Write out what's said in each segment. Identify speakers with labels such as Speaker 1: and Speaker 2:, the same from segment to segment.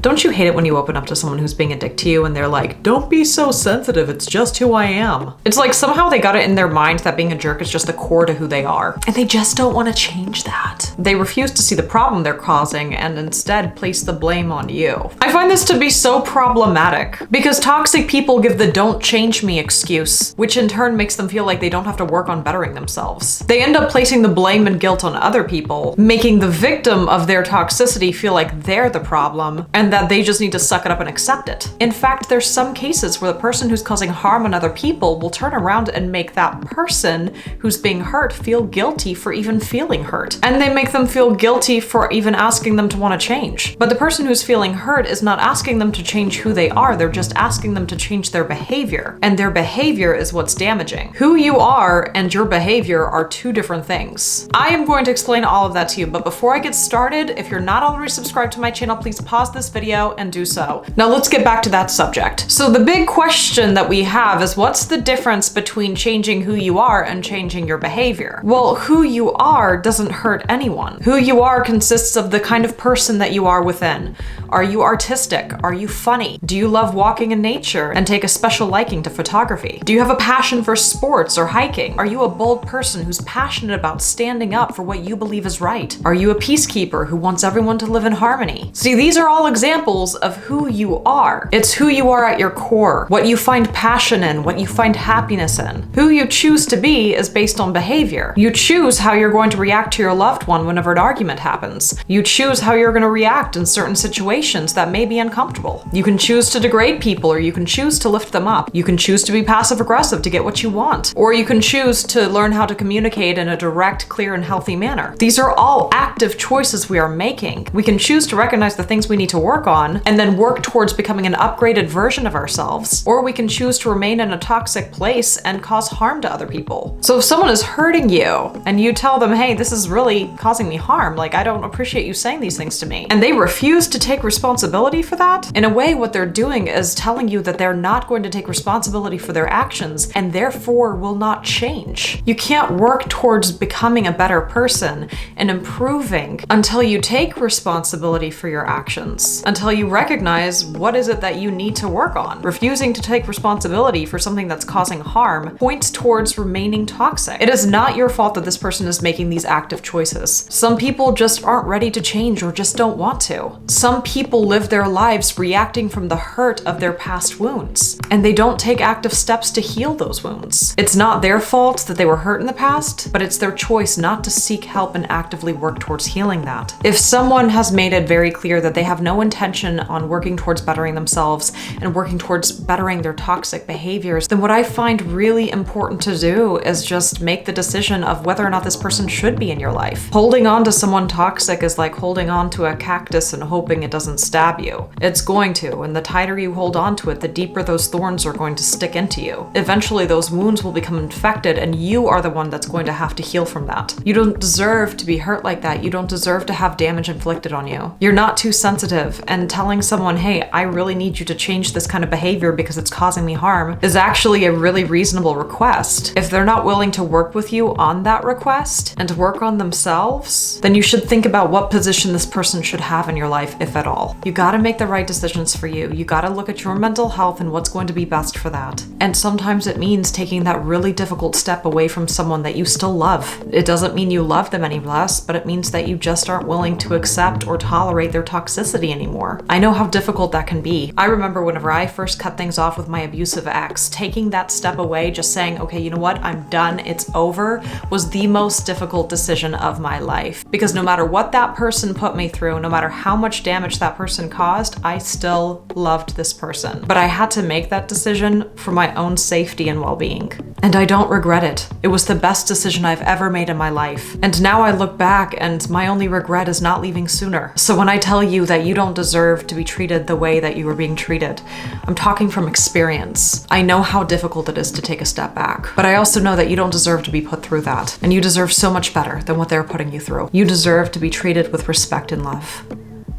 Speaker 1: Don't you hate it when you open up to someone who's being a dick to you and they're like, don't be so sensitive, it's just who I am. It's like somehow they got it in their mind that being a jerk is just the core to who they are. And they just don't want to change that. They refuse to see the problem they're causing and instead place the blame on you. I find this to be so problematic because toxic people give the don't change me excuse, which in turn makes them feel like they don't have to work on bettering themselves. They end up placing the blame and guilt on other people, making the victim of their toxicity feel like they're the problem and that they just need to suck it up and accept it. In fact, there's some cases where the person who's causing harm on other people will turn around and make that person who's being hurt feel guilty for even feeling hurt. And they make them feel guilty for even asking them to want to change. But the person who's feeling hurt is not asking them to change who they are, they're just asking them to change their behavior. And their behavior is what's damaging. Who you are and your behavior are two different things. I am going to explain all of that to you, but before I get started, if you're not already subscribed to my channel, please pause this video and do so. Now let's get back to that subject. So the big question that we have is, what's the difference between changing who you are and changing your behavior? Well, who you are doesn't hurt anyone. Who you are consists of the kind of person that you are within. Are you artistic? Are you funny? Do you love walking in nature and take a special liking to photography? Do you have a passion for sports or hiking? Are you a bold person who's passionate about standing up for what you believe is right? Are you a peacekeeper who wants everyone to live in harmony? See, these are all examples of who you are. It's who you are at your core, what you find passion in, what you find happiness in. Who you choose to be is based on behavior. You choose how you're going to react to your loved one whenever an argument happens. You choose how you're going to react in certain situations that may be uncomfortable. You can choose to degrade people, or you can choose to lift them up. You can choose to be passive aggressive to get what you want, or you can choose to learn how to communicate in a direct, clear, and healthy manner. These are all active choices we are making. We can choose to recognize the things we need to work on and then work towards becoming an upgraded version of ourselves, or we can choose to remain in a toxic place and cause harm to other people. So if someone is hurting you and you tell them, hey, this is really causing me harm, like I don't appreciate you saying these things to me, and they refuse to take responsibility for that, in a way what they're doing is telling you that they're not going to take responsibility for their actions and therefore will not change. You can't work towards becoming a better person and improving until you take responsibility for your actions, until you recognize what is it that you need to work on. Refusing to take responsibility for something that's causing harm points towards remaining toxic. It is not your fault that this person is making these active choices. Some people just aren't ready to change or just don't want to. Some people live their lives reacting from the hurt of their past wounds, and they don't take active steps to heal those wounds. It's not their fault that they were hurt in the past, but it's their choice not to seek help and actively work towards healing that. If someone has made it very clear that they have no intention on working towards bettering themselves and working towards bettering their toxic behaviors, then what I find really important to do is just make the decision of whether or not this person should be in your life. Holding on to someone toxic is like holding on to a cactus and hoping it doesn't stab you. It's going to, and the tighter you hold on to it, the deeper those thorns are going to stick into you. Eventually those wounds will become infected and you are the one that's going to have to heal from that. You don't deserve to be hurt like that. You don't deserve to have damage inflicted on you. You're not too sensitive, and telling someone, hey, I really need you to change this kind of behavior because it's causing me harm is actually a really reasonable request. If they're not willing to work with you on that request and to work on themselves, then you should think about what position this person should have in your life, if at all. You gotta make the right decisions for you. You gotta look at your mental health and what's going to be best for that. And sometimes it means taking that really difficult step away from someone that you still love. It doesn't mean you love them any less, but it means that you just aren't willing to accept or tolerate their toxicity anymore. I know how difficult that can be. I remember whenever I first cut things off with my abusive ex, taking that step away, just saying, okay, you know what, I'm done, it's over, was the most difficult decision of my life. Because no matter what that person put me through, no matter how much damage that person caused, I still loved this person. But I had to make that decision for my own safety and well-being. And I don't regret it. It was the best decision I've ever made in my life. And now I look back and my only regret is not leaving sooner. So when I tell you that you don't deserve to be treated the way that you were being treated, I'm talking from experience. I know how difficult it is to take a step back, but I also know that you don't deserve to be put through that. And you deserve so much better than what they're putting you through. You deserve to be treated with respect and love.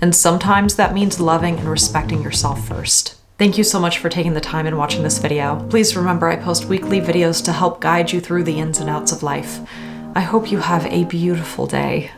Speaker 1: And sometimes that means loving and respecting yourself first. Thank you so much for taking the time and watching this video. Please remember I post weekly videos to help guide you through the ins and outs of life. I hope you have a beautiful day.